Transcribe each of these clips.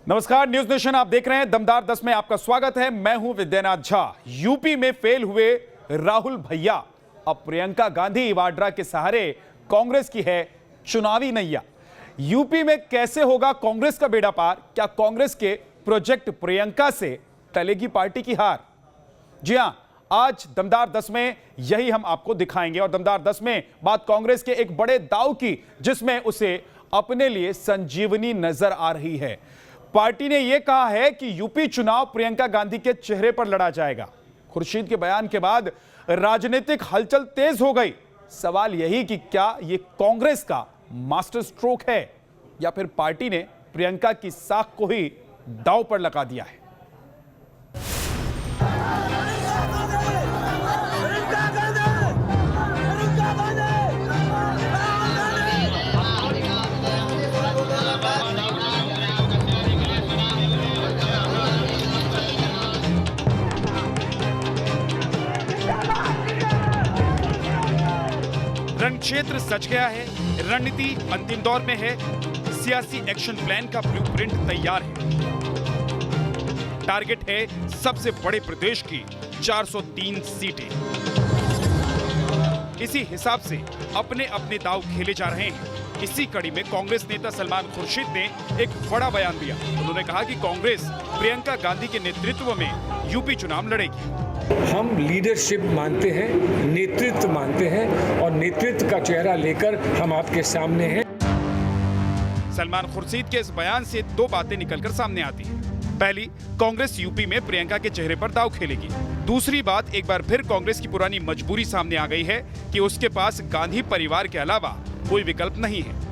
नमस्कार, news nation आप देख रहे हैं। दमदार 10 में आपका स्वागत है। मैं हूं विद्यानाथ झा। यूपी में फेल हुए राहुल भैया, अब प्रियंका गांधी वाड्रा के सहारे कांग्रेस की है चुनावी नैया। यूपी में कैसे होगा कांग्रेस का बेड़ा पार? क्या कांग्रेस के प्रोजेक्ट प्रियंका से टलेगी पार्टी की हार? जी हां, आज दमदार 10 में यही हम आपको दिखाएंगे। और दमदार 10 में बात कांग्रेस के एक बड़े दांव की, जिसमें उसे अपने लिए संजीवनी नजर आ रही है। पार्टी ने यह कहा है कि यूपी चुनाव प्रियंका गांधी के चेहरे पर लड़ा जाएगा। खुर्शीद के बयान के बाद राजनीतिक हलचल तेज हो गई। सवाल यही कि क्या यह कांग्रेस का मास्टर स्ट्रोक है या फिर पार्टी ने प्रियंका की साख को ही दांव पर लगा दिया है। रण क्षेत्र सज गया है, रणनीति अंतिम दौर में है, सियासी एक्शन प्लान का ब्लूप्रिंट तैयार है। टारगेट है सबसे बड़े प्रदेश की 403 सीटें। इसी हिसाब से अपने अपने दांव खेले जा रहे हैं। इसी कड़ी में कांग्रेस नेता सलमान खुर्शीद ने एक बड़ा बयान दिया। उन्होंने कहा कि कांग्रेस प्रियंका गांधी के नेतृत्व में यूपी चुनाव लड़ेगी। हम लीडरशिप मानते हैं, नेतृत्व मानते हैं और नेतृत्व का चेहरा लेकर हम आपके सामने हैं। सलमान खुर्शीद के इस बयान से दो बातें निकलकर सामने आती हैं। पहली, कांग्रेस यूपी में प्रियंका के चेहरे पर दांव खेलेगी। दूसरी बात, एक बार फिर कांग्रेस की पुरानी मजबूरी सामने आ गई है कि उसके पास गांधी परिवार के अलावा कोई विकल्प नहीं है।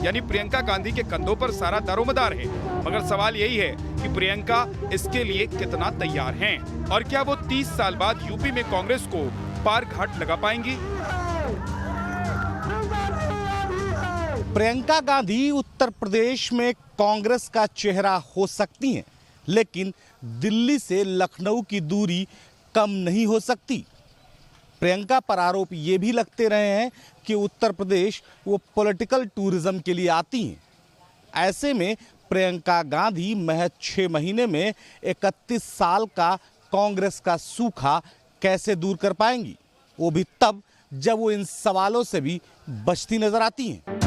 यानी प्रियंका गांधी के कंधों पर सारा दारोमदार है। मगर सवाल यही है कि प्रियंका इसके लिए कितना तैयार हैं और क्या वो 30 साल बाद यूपी में कांग्रेस को पार घाट लगा पाएंगी? प्रियंका गांधी उत्तर प्रदेश में कांग्रेस का चेहरा हो सकती हैं, लेकिन दिल्ली से लखनऊ की दूरी कम नहीं हो सकती। प्रियंका पर आरोप ये भी लगते रहे हैं कि उत्तर प्रदेश वो पॉलिटिकल टूरिज्म के लिए आती हैं। ऐसे में प्रियंका गांधी महज 6 महीने में 31 साल का कांग्रेस का सूखा कैसे दूर कर पाएंगी, वो भी तब जब वो इन सवालों से भी बचती नजर आती हैं।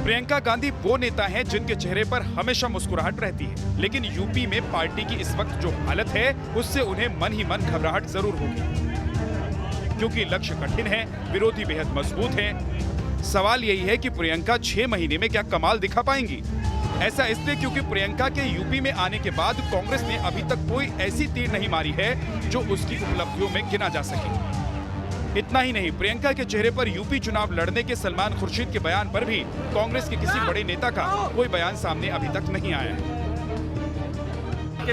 प्रियंका गांधी वो नेता हैं जिनके चेहरे पर हमेशा मुस्कुराहट रहती है, लेकिन यूपी में पार्टी की इस वक्त जो हालत है उससे उन्हें मन ही मन घबराहट जरूर होगी, क्योंकि लक्ष्य कठिन है, विरोधी बेहद मजबूत हैं। सवाल यही है कि प्रियंका 6 महीने में क्या कमाल दिखा पाएंगी। ऐसा इसलिए क्योंकि प्रियंका के यूपी में आने के बाद कांग्रेस ने अभी तक कोई ऐसी तीर नहीं मारी है जो उसकी उपलब्धियों में गिना जा सके। इतना ही नहीं, प्रियंका के चेहरे पर यूपी चुनाव लड़ने के सलमान खुर्शीद के बयान पर भी कांग्रेस के किसी बड़े नेता का कोई बयान सामने अभी तक नहीं आया है।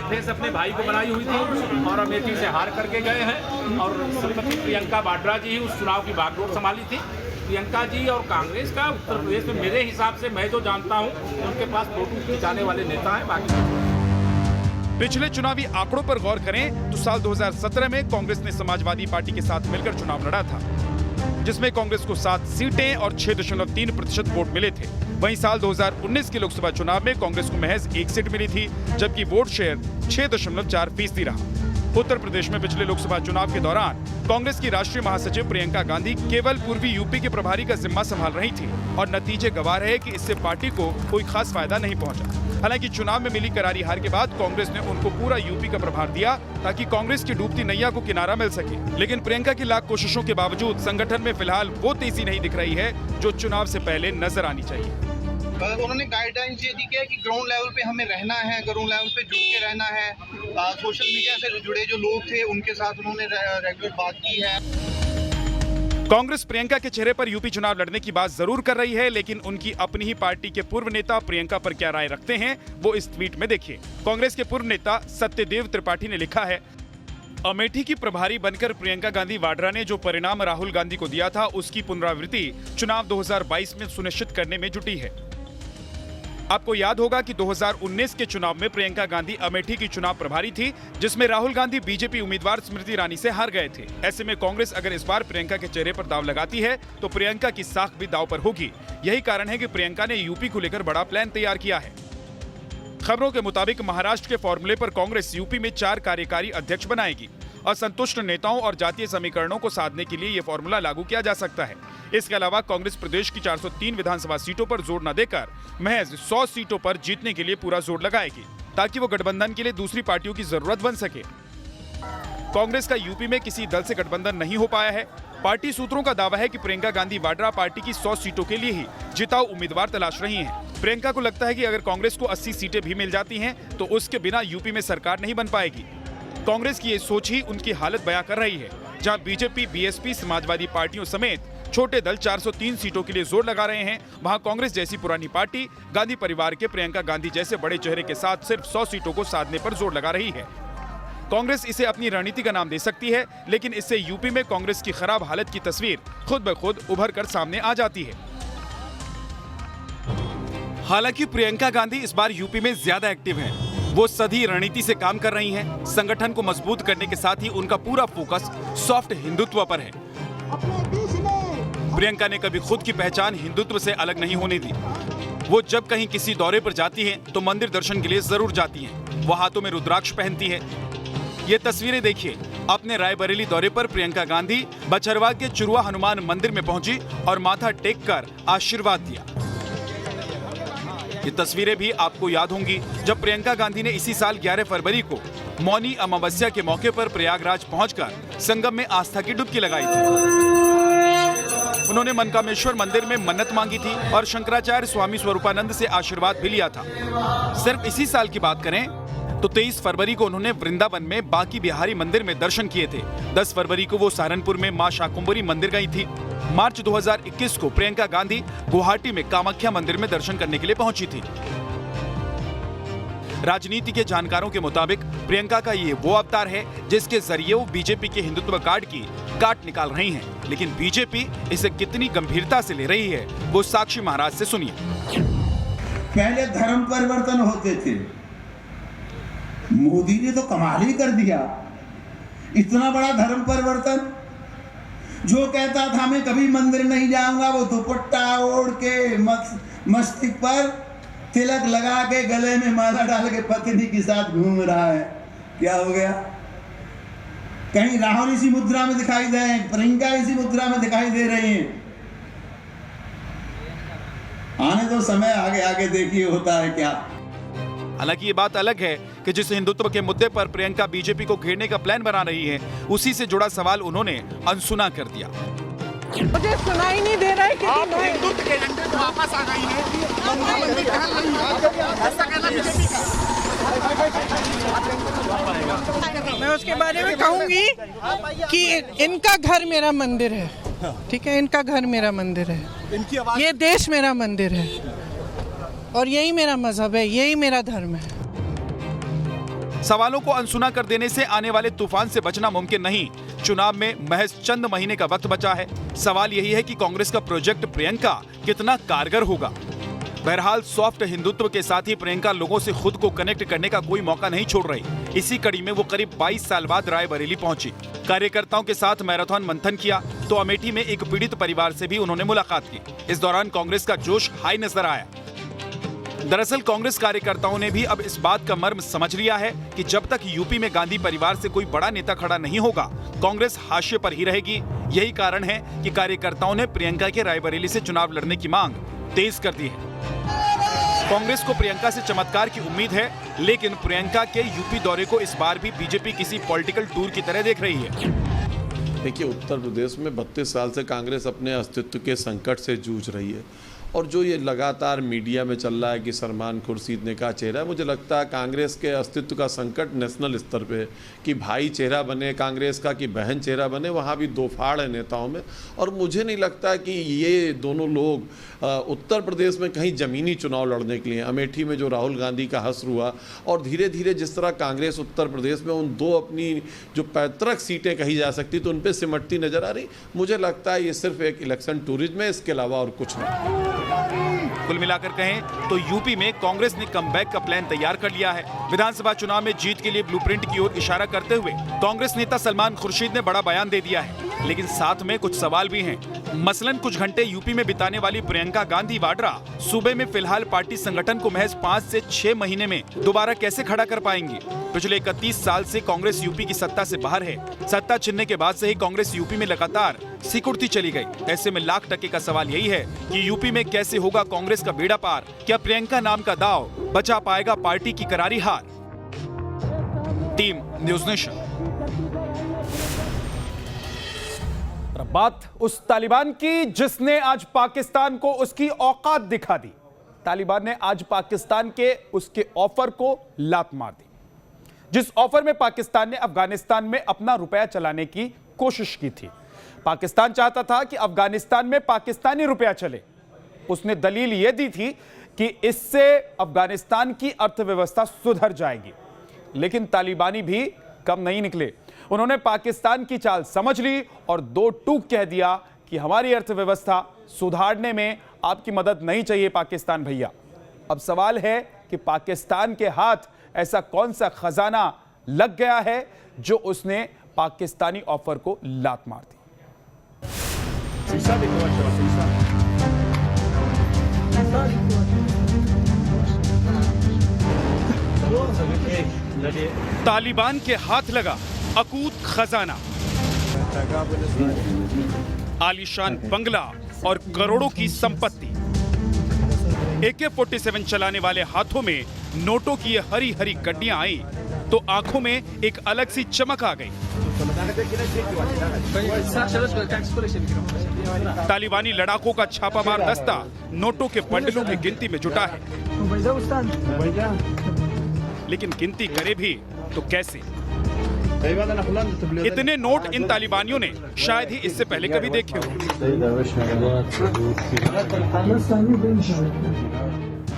फेस अपने भाई को बनाई हुई थी और अमेठी से हार करके गए हैं और श्रीमती प्रियंका वाड्रा जी ही उस चुनाव की बागडोर संभाली थी। प्रियंका जी और कांग्रेस का उत्तर प्रदेश में मेरे हिसाब से, मैं जो जानता हूं, उनके पास फोटो खिंचाने वाले नेता हैं। बाकी पिछले चुनावी आंकड़ों पर गौर करें तो साल 2017 में कांग्रेस ने समाजवादी पार्टी के साथ मिलकर चुनाव लड़ा था, जिसमें कांग्रेस को 7 सीटें और 6.3% वोट मिले थे। वहीं साल 2019 के लोकसभा चुनाव में कांग्रेस को महज 1 सीट मिली थी, जबकि वोट शेयर 6.4% रहा। उत्तर प्रदेश में पिछले लोकसभा चुनाव के दौरान कांग्रेस की राष्ट्रीय महासचिव प्रियंका गांधी केवल पूर्वी यूपी के प्रभारी का जिम्मा संभाल रही थी और नतीजे गवाह रहे कि इससे पार्टी को कोई खास फायदा नहीं पहुंचा। हालांकि चुनाव में मिली करारी हार के बाद कांग्रेस ने उनको पूरा यूपी का प्रभार दिया ताकि कांग्रेस की डूबती नैया को किनारा मिल सके। लेकिन प्रियंका की लाख कोशिशों के बावजूद संगठन में फिलहाल वो तेजी नहीं दिख रही है जो चुनाव से पहले नजर आनी चाहिए। उन्होंने गाइडलाइंस ये दी कि ग्राउंड लेवल पे हमें रहना है, ग्राउंड लेवल पे जुड़ के रहना है। सोशल मीडिया से जुड़े जो लोग थे उनके साथ उन्होंने रेगुलर बात की है। कांग्रेस प्रियंका के चेहरे पर यूपी चुनाव लड़ने की बात जरूर कर रही है, लेकिन उनकी अपनी ही पार्टी के पूर्व नेता प्रियंका पर क्या राय रखते हैं वो इस ट्वीट में देखिए। कांग्रेस के पूर्व नेता सत्यदेव त्रिपाठी ने लिखा है, अमेठी की प्रभारी बनकर प्रियंका गांधी वाड्रा ने जो परिणाम राहुल गांधी को दिया था उसकी पुनरावृत्ति चुनाव 2022 में सुनिश्चित करने में जुटी है। आपको याद होगा कि 2019 के चुनाव में प्रियंका गांधी अमेठी की चुनाव प्रभारी थी, जिसमें राहुल गांधी बीजेपी उम्मीदवार स्मृति ईरानी से हार गए थे। ऐसे में कांग्रेस अगर इस बार प्रियंका के चेहरे पर दांव लगाती है तो प्रियंका की साख भी दांव पर होगी। यही कारण है कि प्रियंका ने यूपी को लेकर बड़ा प्लान तैयार किया है। खबरों के मुताबिक महाराष्ट्र के फॉर्मूले पर कांग्रेस यूपी में 4 कार्यकारी अध्यक्ष बनाएगी। असंतुष्ट नेताओं और जातीय समीकरणों को साधने के लिए ये फॉर्मूला लागू किया जा सकता है। इसके अलावा कांग्रेस प्रदेश की 403 विधानसभा सीटों पर जोर न देकर महज 100 सीटों पर जीतने के लिए पूरा जोर लगाएगी, ताकि वो गठबंधन के लिए दूसरी पार्टियों की जरूरत बन सके। कांग्रेस का यूपी में किसी दल से गठबंधन नहीं हो पाया है। पार्टी सूत्रों का दावा है कि प्रियंका गांधी वाड्रा पार्टी की 100 सीटों के लिए ही जिताऊ उम्मीदवार तलाश रही हैं। प्रियंका को लगता है कि अगर कांग्रेस को 80 सीटें भी मिल जाती हैं तो उसके बिना यूपी में सरकार नहीं बन पाएगी। कांग्रेस की ये सोच ही उनकी हालत बयां कर रही है। जहां बीजेपी, बीएसपी, समाजवादी पार्टियों समेत छोटे दल 403 सीटों के लिए जोर लगा रहे हैं, वहां कांग्रेस जैसी पुरानी पार्टी गांधी परिवार के प्रियंका गांधी जैसे बड़े चेहरे के साथ सिर्फ 100 सीटों को साधने पर जोर लगा रही है। कांग्रेस इसे अपनी रणनीति का नाम दे सकती है, लेकिन इससे यूपी में कांग्रेस की खराब हालत की तस्वीर खुद ब खुद उभर कर सामने आ जाती है। हालांकि प्रियंका गांधी इस बार यूपी में ज्यादा एक्टिव हैं। वो सदी रणनीति से काम कर रही हैं। संगठन को मजबूत करने के साथ ही उनका पूरा फोकस सॉफ्ट हिंदुत्व पर है। प्रियंका ने कभी खुद की पहचान हिंदुत्व से अलग नहीं होने दी। वो जब कहीं किसी दौरे पर जाती हैं तो मंदिर दर्शन के लिए जरूर जाती हैं। वो हाथों में रुद्राक्ष पहनती है। ये तस्वीरें देखिए। अपने रायबरेली दौरे पर प्रियंका गांधी बछरवा के चुरुआ हनुमान मंदिर में पहुंची और माथा टेक कर आशीर्वाद दिया। ये तस्वीरें भी आपको याद होंगी जब प्रियंका गांधी ने इसी साल 11 फरवरी को मौनी अमावस्या के मौके पर प्रयागराज पहुंचकर संगम में आस्था की डुबकी लगाई थी। उन्होंने मनकामेश्वर मंदिर में मन्नत मांगी थी और शंकराचार्य स्वामी स्वरूपानंद से आशीर्वाद भी लिया था। सिर्फ इसी साल की बात करें तो 23 फरवरी को उन्होंने वृंदावन में बांकी बिहारी मंदिर में दर्शन किए थे। 10 फरवरी को वो सहारनपुर में मां शाकुंभरी मंदिर गई थी। मार्च 2021 को प्रियंका गांधी गुवाहाटी में कामाख्या मंदिर में दर्शन करने के लिए पहुंची थी। राजनीति के जानकारों के मुताबिक प्रियंका का ये वो अवतार है जिसके जरिए वो बीजेपी के हिंदुत्व कार्ड की काट निकाल रही हैं। लेकिन बीजेपी इसे कितनी गंभीरता से ले रही है वो साक्षी महाराज से सुनिए। पहले धर्म परिवर्तन होते थे, मोदी ने तो कमाल ही कर दिया। इतना बड़ा धर्म परिवर्तन। जो कहता था मैं कभी मंदिर नहीं जाऊंगा, वो दुपट्टा ओढ़ के मस्तिष्क पर तिलक लगा के गले में माला डाल के पत्नी के साथ घूम रहा है। क्या हो गया? कहीं राहुल इसी मुद्रा में दिखाई दे रहे हैं, प्रियंका इसी मुद्रा में दिखाई दे रही हैं। आने तो समय आगे आगे देखिए होता है क्या। हालांकि ये बात अलग है कि जिस हिंदुत्व के मुद्दे पर प्रियंका बीजेपी को घेरने का प्लान बना रही है, उसी से जुड़ा सवाल उन्होंने अनसुना कर दिया। मुझे सुनाई नहीं दे रहा है कि आप हिंदुत्व के एजेंडे में वापस आ गई हैं। मैं उसके बारे में कहूंगी कि इनका घर मेरा मंदिर है, ठीक है? इनका घर मेरा मंदिर है, ये देश मेरा मंदिर है और यही मेरा मजहब है, यही मेरा धर्म है। सवालों को अनसुना कर देने से आने वाले तूफान से बचना मुमकिन नहीं। चुनाव में महज चंद महीने का वक्त बचा है। सवाल यही है कि कांग्रेस का प्रोजेक्ट प्रियंका कितना कारगर होगा। बहरहाल सॉफ्ट हिंदुत्व के साथ ही प्रियंका लोगों से खुद को कनेक्ट करने का कोई मौका नहीं छोड़ रही। इसी कड़ी में वो करीब 22 साल बाद रायबरेली पहुंची। कार्यकर्ताओं के साथ मैराथन मंथन किया तो अमेठी में एक पीड़ित परिवार से भी उन्होंने मुलाकात की। इस दौरान कांग्रेस का जोश हाई नजर आया। दरअसल कांग्रेस कार्यकर्ताओं ने भी अब इस बात का मर्म समझ लिया है कि जब तक यूपी में गांधी परिवार से कोई बड़ा नेता खड़ा नहीं होगा, कांग्रेस हाशिए पर ही रहेगी। यही कारण है कि कार्यकर्ताओं ने प्रियंका के रायबरेली से चुनाव लड़ने की मांग तेज कर दी है। कांग्रेस को प्रियंका से चमत्कार की उम्मीद है, लेकिन प्रियंका के यूपी दौरे को इस बार भी बीजेपी किसी पॉलिटिकल टूर की तरह देख रही है। देखिए, उत्तर प्रदेश में 32 साल से कांग्रेस अपने अस्तित्व के संकट से जूझ रही है और जो ये लगातार मीडिया में चल रहा है कि सलमान खुर्शीद ने का चेहरा है, मुझे लगता है कांग्रेस के अस्तित्व का संकट नेशनल स्तर पे कि भाई चेहरा बने कांग्रेस का कि बहन चेहरा बने, वहाँ भी दो फाड़ है नेताओं में। और मुझे नहीं लगता कि ये दोनों लोग उत्तर प्रदेश में कहीं ज़मीनी चुनाव लड़ने के लिए, अमेठी में जो राहुल गांधी का हश्र हुआ और धीरे धीरे जिस तरह कांग्रेस उत्तर प्रदेश में उन दो अपनी जो पैतृक सीटें कही जा सकती तो उन पर सिमटती नजर आ रही, मुझे लगता है ये सिर्फ एक इलेक्शन टूरिज्म है, इसके अलावा और कुछ नहीं। कुल मिलाकर कहें तो यूपी में कांग्रेस ने कमबैक का प्लान तैयार कर लिया है। विधानसभा चुनाव में जीत के लिए ब्लूप्रिंट की ओर इशारा करते हुए कांग्रेस नेता सलमान खुर्शीद ने बड़ा बयान दे दिया है। लेकिन साथ में कुछ सवाल भी हैं। मसलन कुछ घंटे यूपी में बिताने वाली प्रियंका गांधी वाड्रा सूबे में फिलहाल पार्टी संगठन को महज 5 से 6 महीने में दोबारा कैसे खड़ा कर पाएंगी? पिछले 31 साल से कांग्रेस यूपी की सत्ता से बाहर है। सत्ता छिनने के बाद से ही कांग्रेस यूपी में लगातार सिकुड़ती चली गई। ऐसे में लाख टके का सवाल यही है कि यूपी में कैसे होगा कांग्रेस का बेड़ा पार? क्या प्रियंका नाम का दाव बचा पाएगा पार्टी की करारी हार? Team news nation. बात उस तालिबान की जिसने आज पाकिस्तान को उसकी औकात दिखा दी। तालिबान ने आज पाकिस्तान के उसके ऑफर को लात मार दी, जिस ऑफर में पाकिस्तान ने अफगानिस्तान में अपना रुपया चलाने की कोशिश की थी। पाकिस्तान चाहता था कि अफगानिस्तान में पाकिस्तानी रुपया चले। उसने दलील यह दी थी कि इससे अफगानिस्तान की अर्थव्यवस्था सुधर जाएगी। लेकिन तालिबानी भी कम नहीं निकले। उन्होंने पाकिस्तान की चाल समझ ली और दो टूक कह दिया कि हमारी अर्थव्यवस्था सुधारने में आपकी मदद नहीं चाहिए पाकिस्तान भैया। अब सवाल है कि पाकिस्तान के हाथ ऐसा कौन सा खजाना लग गया है जो उसने पाकिस्तानी ऑफर को लात मार दी। तालिबान के हाथ लगा अकूत खजाना, आलीशान बंगला और करोड़ों की संपत्ति। AK-47 चलाने वाले हाथों में नोटों की ये हरी हरी गड्डियां आई तो आंखों में एक अलग सी चमक आ गई। तालिबानी लड़ाकों का छापामार दस्ता नोटों के बंडलों की गिनती में जुटा है। लेकिन गिनती करे भी तो कैसे? इतने नोट इन तालिबानियों ने शायद ही इससे पहले कभी देखे हो।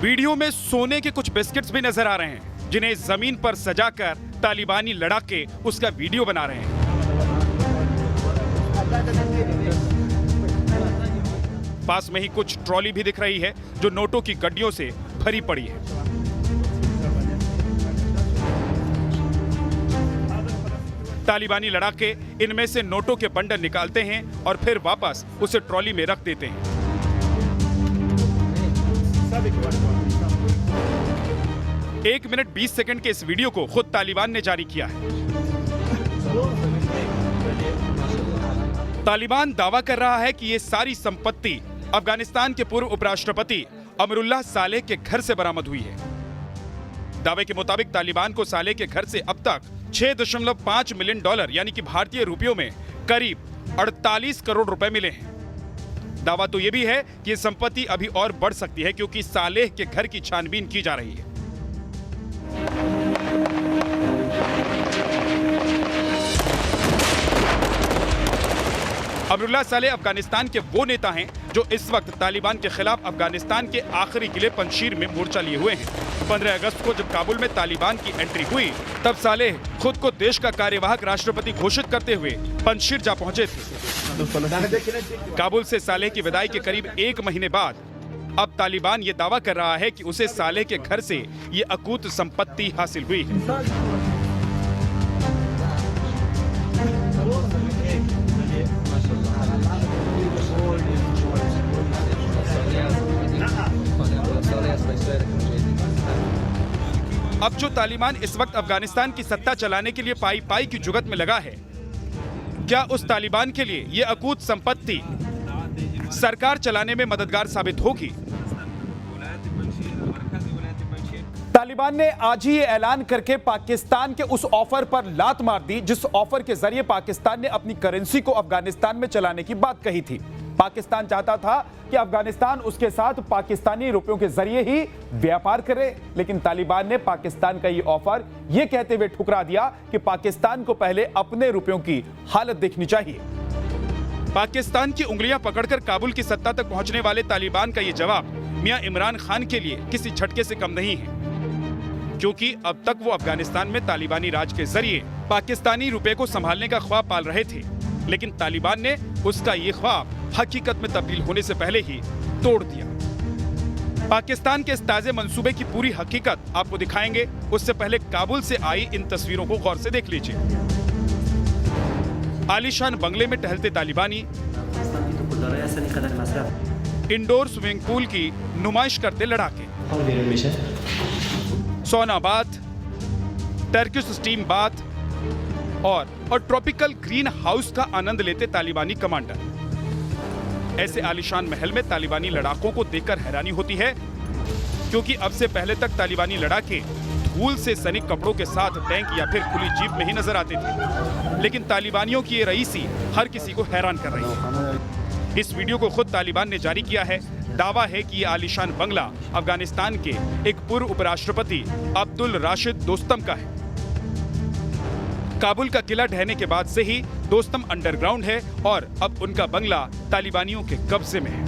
वीडियो में सोने के कुछ बिस्किट्स भी नजर आ रहे हैं जिन्हें जमीन पर सजाकर तालिबानी लड़ाके उसका वीडियो बना रहे हैं। पास में ही कुछ ट्रॉली भी दिख रही है जो नोटों की गड्डियों से भरी पड़ी है। तालिबानी लड़ाके इनमें से नोटों के बंडल निकालते हैं और फिर वापस उसे ट्रॉली में रख देते हैं। 1 मिनट 20 सेकंड के इस वीडियो को खुद तालिबान ने जारी किया है। तालिबान दावा कर रहा है कि ये सारी संपत्ति अफगानिस्तान के पूर्व उपराष्ट्रपति अमरुल्लाह सालेह के घर से बरामद हुई है। दावे के मुताबिक तालिबान को सालेह के घर से अब तक $6.5 मिलियन यानी कि भारतीय रुपयों में करीब 48 करोड़ रुपए मिले हैं। दावा तो यह भी है कि यह संपत्ति अभी और बढ़ सकती है क्योंकि सालेह के घर की छानबीन की जा रही है। अमरुल्लाह सालेह अफगानिस्तान के वो नेता हैं जो इस वक्त तालिबान के खिलाफ अफगानिस्तान के आखिरी किले पंजशीर में मोर्चा लिए हुए हैं। 15 अगस्त को जब काबुल में तालिबान की एंट्री हुई तब सालेह खुद को देश का कार्यवाहक राष्ट्रपति घोषित करते हुए पंजशीर जा पहुंचे थे। काबुल से सालेह की विदाई के करीब 1 महीने बाद अब तालिबान ये दावा कर रहा है कि उसे सालेह के घर से ये अकूत संपत्ति हासिल हुई है। अब जो तालिबान इस वक्त अफगानिस्तान की सत्ता चलाने के लिए पाई पाई की जुगत में लगा है, क्या उस तालिबान के लिए यह अकूत संपत्ति सरकार चलाने में मददगार साबित होगी? तालिबान ने आज ही ये ऐलान करके पाकिस्तान के उस ऑफर पर लात मार दी जिस ऑफर के जरिए पाकिस्तान ने अपनी करेंसी को अफगानिस्तान में चलाने की बात कही थी। पाकिस्तान चाहता था कि अफगानिस्तान उसके साथ पाकिस्तानी रुपयों के जरिए ही व्यापार करे, लेकिन तालिबान ने पाकिस्तान का ये ऑफर यह कहते हुए ठुकरा दिया कि पाकिस्तान को पहले अपने रुपयों की हालत देखनी चाहिए। पाकिस्तान की उंगलियां पकड़कर काबुल की सत्ता तक पहुंचने वाले तालिबान का ये जवाब मियां इमरान खान के लिए किसी झटके से कम नहीं है, क्योंकि अब तक वो अफगानिस्तान में तालिबानी राज के जरिए पाकिस्तानी रुपए को संभालने का ख्वाब पाल रहे थे, लेकिन तालिबान ने उसका ये ख्वाब हकीकत में तब्दील होने से पहले ही तोड़ दिया। पाकिस्तान के इस ताजे मंसूबे की पूरी हकीकत आपको दिखाएंगे, उससे पहले काबुल से आई इन तस्वीरों को गौर से देख लीजिए। आलीशान बंगले में टहलते तालिबानी, इंडोर स्विमिंग पूल की नुमाइश करते लड़ाके, सौना बाथ, टर्किश स्टीम बाथ और ट्रॉपिकल ग्रीन हाउस का आनंद लेते तालिबानी कमांडर। ऐसे आलीशान महल में तालिबानी लड़ाकों को देखकर हैरानी होती है, क्योंकि अब से पहले तक तालिबानी लड़ाके धूल से सनिक कपड़ों के साथ टैंक या फिर खुली जीप में ही नजर आते थे। लेकिन तालिबानियों की ये रईसी हर किसी को हैरान कर रही है। इस वीडियो को खुद तालिबान ने जारी किया है। दावा है कि ये आलीशान बंगला अफगानिस्तान के एक पूर्व उपराष्ट्रपति अब्दुल राशिद दोस्तम का है। काबुल का किला ढहने के बाद से ही दोस्तम अंडरग्राउंड है और अब उनका बंगला तालिबानियों के कब्जे में है।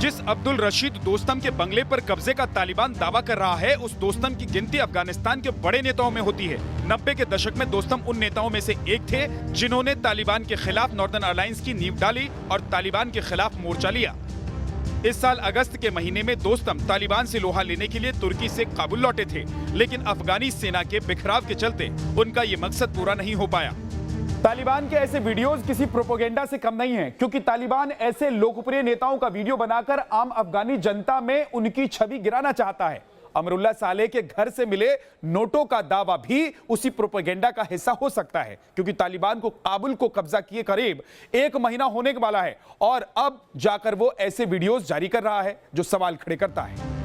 जिस अब्दुल रशीद दोस्तम के बंगले पर कब्जे का तालिबान दावा कर रहा है, उस दोस्तम की गिनती अफगानिस्तान के बड़े नेताओं में होती है। 90 के दशक में दोस्तम उन नेताओं में से एक थे जिन्होंने तालिबान के खिलाफ नॉर्दर्न अलायंस की नींव डाली और तालिबान के खिलाफ मोर्चा लिया। इस साल अगस्त के महीने में दोस्तम तालिबान से लोहा लेने के लिए तुर्की से काबुल लौटे थे, लेकिन अफगानी सेना के बिखराव के चलते उनका ये मकसद पूरा नहीं हो पाया। तालिबान के ऐसे वीडियोस किसी प्रोपेगेंडा से कम नहीं है, क्योंकि तालिबान ऐसे लोकप्रिय नेताओं का वीडियो बनाकर आम अफगानी जनता में उनकी छवि गिराना चाहता है। अमरुल्लाह सालेह के घर से मिले नोटों का दावा भी उसी प्रोपेगेंडा का हिस्सा हो सकता है, क्योंकि तालिबान को काबुल को कब्जा किए करीब 1 महीना होने वाला है और अब जाकर वो ऐसे वीडियोस जारी कर रहा है जो सवाल खड़े करता है।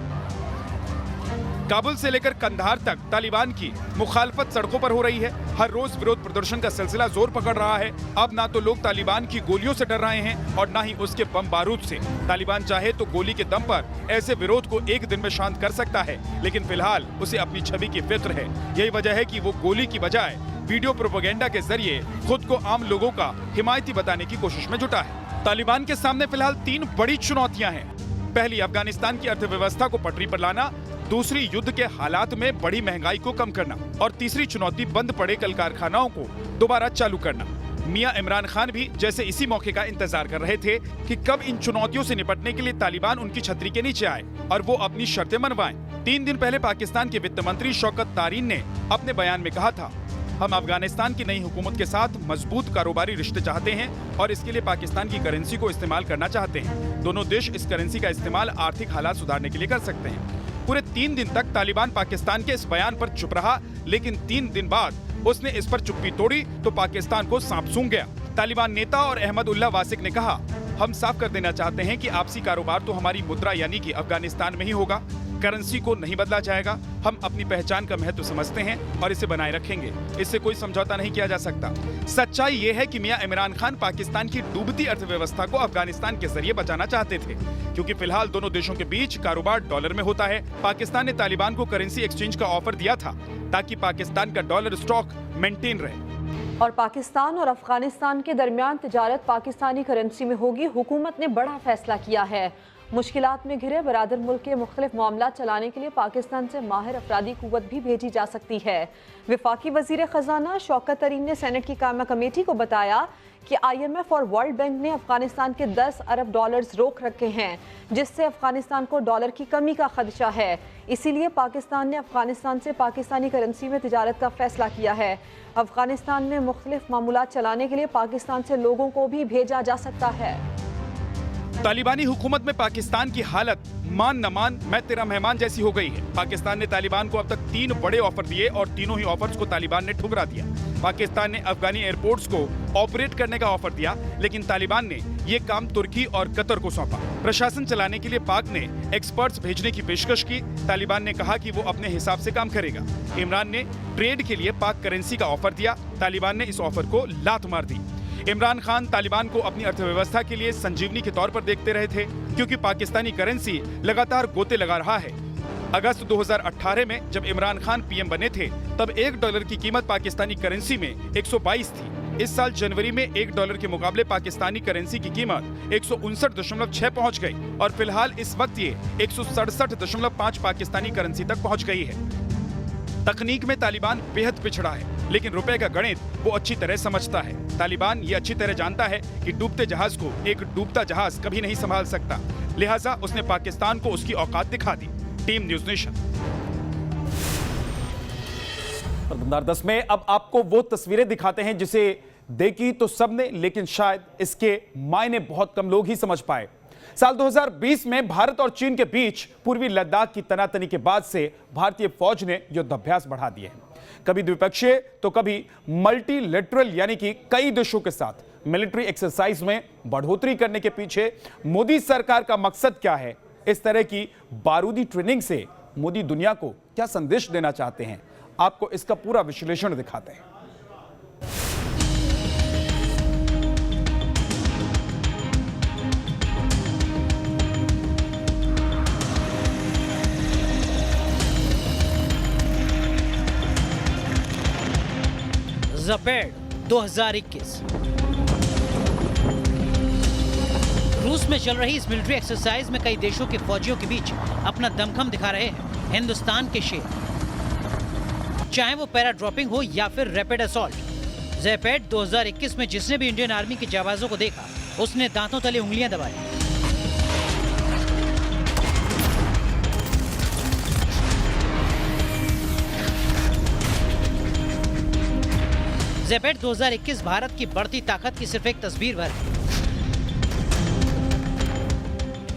काबुल से लेकर कंधार तक तालिबान की मुखालफत सड़कों पर हो रही है। हर रोज विरोध प्रदर्शन का सिलसिला जोर पकड़ रहा है। अब ना तो लोग तालिबान की गोलियों से डर रहे हैं और ना ही उसके बम बारूद से। तालिबान चाहे तो गोली के दम पर ऐसे विरोध को एक दिन में शांत कर सकता है, लेकिन फिलहाल उसे अपनी छवि की फिक्र है। यही वजह है कि वो गोली की बजाय वीडियो प्रोपेगेंडा के जरिए खुद को आम लोगों का हिमायती बताने की कोशिश में जुटा है। तालिबान के सामने फिलहाल 3 बड़ी चुनौतियां हैं। पहली, अफगानिस्तान की अर्थव्यवस्था को पटरी पर लाना। दूसरी, युद्ध के हालात में बड़ी महंगाई को कम करना। और तीसरी चुनौती, बंद पड़े कल कारखानाओं को दोबारा चालू करना। मियां इमरान खान भी जैसे इसी मौके का इंतजार कर रहे थे कि कब इन चुनौतियों से निपटने के लिए तालिबान उनकी छतरी के नीचे आए और वो अपनी शर्तें मनवाएं। 3 दिन पहले पाकिस्तान के वित्त मंत्री शौकत तारीन ने अपने बयान में कहा था, हम अफगानिस्तान की नई हुकूमत के साथ मजबूत कारोबारी रिश्ते चाहते हैं और इसके लिए पाकिस्तान की करेंसी को इस्तेमाल करना चाहते हैं। दोनों देश इस करेंसी का इस्तेमाल आर्थिक हालात सुधारने के लिए कर सकते हैं। पूरे 3 दिन तक तालिबान पाकिस्तान के इस बयान पर चुप रहा, लेकिन 3 दिन बाद उसने इस पर चुप्पी तोड़ी तो पाकिस्तान को सांप सूंघ गया। तालिबान नेता और अहमदुल्लाह वासिक ने कहा, हम साफ कर देना चाहते हैं कि आपसी कारोबार तो हमारी मुद्रा यानी कि अफगानिस्तान में ही होगा, करेंसी को नहीं बदला जाएगा। हम अपनी पहचान का महत्व समझते हैं और इसे बनाए रखेंगे। इससे कोई समझौता नहीं किया जा सकता। सच्चाई ये है कि मियां इमरान खान पाकिस्तान की डूबती अर्थव्यवस्था को अफगानिस्तान के जरिए बचाना चाहते थे, क्योंकि फिलहाल दोनों देशों के बीच कारोबार डॉलर में होता है। पाकिस्तान ने तालिबान को करेंसी एक्सचेंज का ऑफर दिया था ताकि पाकिस्तान का डॉलर स्टॉक मेंटेन रहे। और पाकिस्तान और अफगानिस्तान के दरमियान तिजारत पाकिस्तानी करेंसी में होगी। हुकूमत ने बड़ा फैसला किया है। मुश्किलात में घिरे बरादर मुल्क के मुख्तलिफ मामला चलाने के लिए पाकिस्तान से माहिर अफरादी कुव्वत भी भेजी जा सकती है। वफाकी वजीर ख़जाना शौकत तरीन ने सेनेट की कायमा कमेटी को बताया कि IMF और वर्ल्ड बैंक ने अफगानिस्तान के 10 अरब डॉलर्स रोक रखे हैं, जिससे अफगानिस्तान को डॉलर की कमी का खदशा है। इसीलिए पाकिस्तान ने अफगानिस्तान से पाकिस्तानी करेंसी में तिजारत का फैसला किया है। अफगानिस्तान में मुख्तलिफ मामूलात चलाने के लिए पाकिस्तान से लोगों को भी भेजा जा सकता है। तालिबानी हुकूमत में पाकिस्तान की हालत मान न मान मैं तेरा मेहमान जैसी हो गई है। पाकिस्तान ने तालिबान को अब तक 3 बड़े ऑफर दिए और तीनों ही ऑफर्स को तालिबान ने ठुकरा दिया। पाकिस्तान ने अफगानी एयरपोर्ट्स को ऑपरेट करने का ऑफर दिया, लेकिन तालिबान ने ये काम तुर्की और कतर को सौंपा। प्रशासन चलाने के लिए पाक ने एक्सपर्ट्स भेजने की पेशकश की। तालिबान ने कहा कि वो अपने हिसाब से काम करेगा। इमरान ने ट्रेड के लिए पाक करेंसी का ऑफर दिया। तालिबान ने इस ऑफर को लात मार दी। इमरान खान तालिबान को अपनी अर्थव्यवस्था के लिए संजीवनी के तौर पर देखते रहे थे, क्योंकि पाकिस्तानी करेंसी लगातार गोते लगा रहा है। अगस्त 2018 में जब इमरान खान पीएम बने थे, तब $1 की कीमत पाकिस्तानी करेंसी में 122 थी। इस साल जनवरी में $1 के मुकाबले पाकिस्तानी करेंसी की कीमत 159.6 पहुंच गई और फिलहाल इस वक्त ये 167.5 पाकिस्तानी करेंसी तक पहुंच गई है। तकनीक में तालिबान बेहद पिछड़ा है, लेकिन रुपए का गणित वो अच्छी तरह समझता है। तालिबान ये अच्छी तरह जानता है कि डूबते जहाज को एक डूबता जहाज कभी नहीं संभाल सकता, लिहाजा उसने पाकिस्तान को उसकी औकात दिखा दी। Team news nation. दमदार 10 में अब आपको वो तस्वीरें दिखाते हैं जिसे देखी तो सबने, लेकिन शायद इसके मायने बहुत कम लोग ही समझ पाए। साल 2020 में भारत और चीन के बीच पूर्वी लद्दाख की तनातनी के बाद से भारतीय फौज ने युद्धाभ्यास बढ़ा दिए हैं। कभी द्विपक्षीय तो कभी मल्टीलेटरल, यानी कि कई देशों के साथ मिलिट्री एक्सरसाइज में बढ़ोतरी करने के पीछे मोदी सरकार का मकसद क्या है? इस तरह की बारूदी ट्रेनिंग से मोदी दुनिया को क्या संदेश देना चाहते हैं? आपको इसका पूरा विश्लेषण दिखाते हैं। ज़पेड 2021 रूस में चल रही इस मिलिट्री एक्सरसाइज में कई देशों के फौजियों के बीच अपना दमखम दिखा रहे हैं हिंदुस्तान के शेर, चाहे वो पैरा ड्रॉपिंग हो या फिर रैपिड असॉल्ट। ज़पेड 2021 में जिसने भी इंडियन आर्मी के जाबाजों को देखा, उसने दांतों तले उंगलियां दबाई। ज़पेड 2021 भारत की बढ़ती ताकत की सिर्फ एक तस्वीर भर है।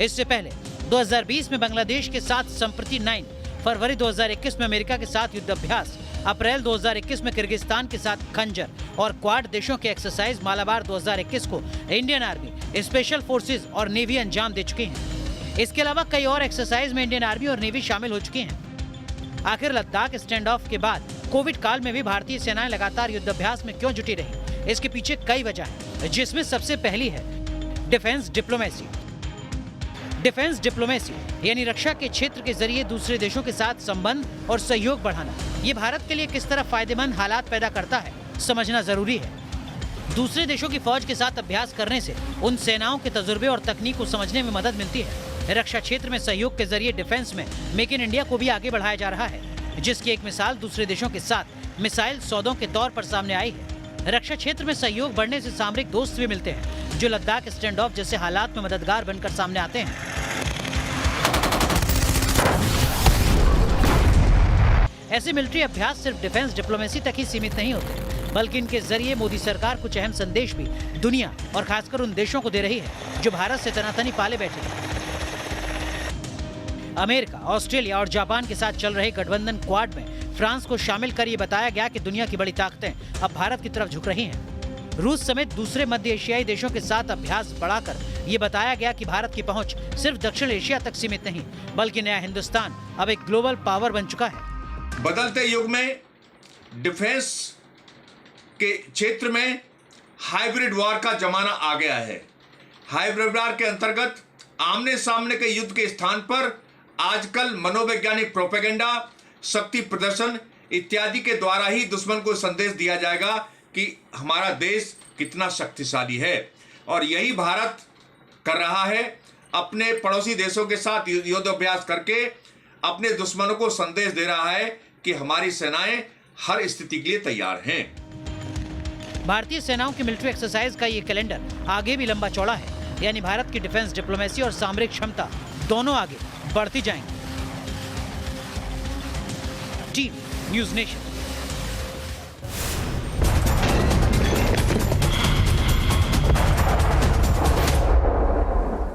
इससे पहले 2020 में बांग्लादेश के साथ संप्रति 9, फरवरी 2021 में अमेरिका के साथ युद्धाभ्यास, अप्रैल 2021 में किर्गिस्तान के साथ खंजर और क्वाड देशों के एक्सरसाइज मालाबार 2021 को इंडियन आर्मी, स्पेशल फोर्सेज और नेवी अंजाम दे चुके हैं। इसके अलावा कई और एक्सरसाइज में इंडियन आर्मी और नेवी शामिल हो चुके हैं। आखिर लद्दाख स्टैंड ऑफ के बाद कोविड काल में भी भारतीय सेनाएं लगातार युद्धाभ्यास में क्यों जुटी रही? इसके पीछे कई वजह हैं, जिसमें सबसे पहली है डिफेंस डिप्लोमेसी। डिफेंस डिप्लोमेसी यानी रक्षा के क्षेत्र के जरिए दूसरे देशों के साथ संबंध और सहयोग बढ़ाना। ये भारत के लिए किस तरह फायदेमंद हालात पैदा करता है, समझना जरूरी है। दूसरे देशों की फौज के साथ अभ्यास करने से उन सेनाओं के तजुर्बे और तकनीक को समझने में मदद मिलती है। रक्षा क्षेत्र में सहयोग के जरिए डिफेंस में मेक इन इंडिया को भी आगे बढ़ाया जा रहा है, जिसकी एक मिसाल दूसरे देशों के साथ मिसाइल सौदों के तौर पर सामने आई है। रक्षा क्षेत्र में सहयोग बढ़ने से सामरिक दोस्त भी मिलते हैं, जो लद्दाख स्टैंड ऑफ जैसे हालात में मददगार बनकर सामने आते हैं। ऐसे मिलिट्री अभ्यास सिर्फ डिफेंस डिप्लोमेसी तक ही सीमित नहीं होते, बल्कि इनके जरिए मोदी सरकार कुछ अहम संदेश भी दुनिया और खासकर उन देशों को दे रही है जो भारत से तनातनी पाले बैठे हैं। अमेरिका, ऑस्ट्रेलिया और जापान के साथ चल रहे गठबंधन क्वाड में फ्रांस को शामिल कर ये बताया गया कि दुनिया की बड़ी ताकतें अब भारत की तरफ झुक रही हैं। रूस समेत दूसरे मध्य एशियाई देशों के साथ अभ्यास बढ़ाकर ये बताया गया कि भारत की पहुंच सिर्फ दक्षिण एशिया तक सीमित नहीं, बल्कि नया हिंदुस्तान अब एक ग्लोबल पावर बन चुका है। बदलते युग में डिफेंस के क्षेत्र में हाइब्रिड वॉर का जमाना आ गया है। हाइब्रिड वॉर के अंतर्गत आमने सामने के युद्ध के स्थान पर आजकल मनोवैज्ञानिक प्रोपेगेंडा, शक्ति प्रदर्शन इत्यादि के द्वारा ही दुश्मन को संदेश दिया जाएगा कि हमारा देश कितना शक्तिशाली है। और यही भारत कर रहा है, अपने पड़ोसी देशों के साथ युद्धाभ्यास करके अपने दुश्मनों को संदेश दे रहा है कि हमारी सेनाएं हर स्थिति के लिए तैयार हैं। भारतीय सेनाओं की मिलिट्री एक्सरसाइज का ये कैलेंडर आगे भी लंबा चौड़ा है, यानी भारत की डिफेंस, डिप्लोमेसी और सामरिक क्षमता दोनों आगे बढ़ती जाएंगी। Team news nation.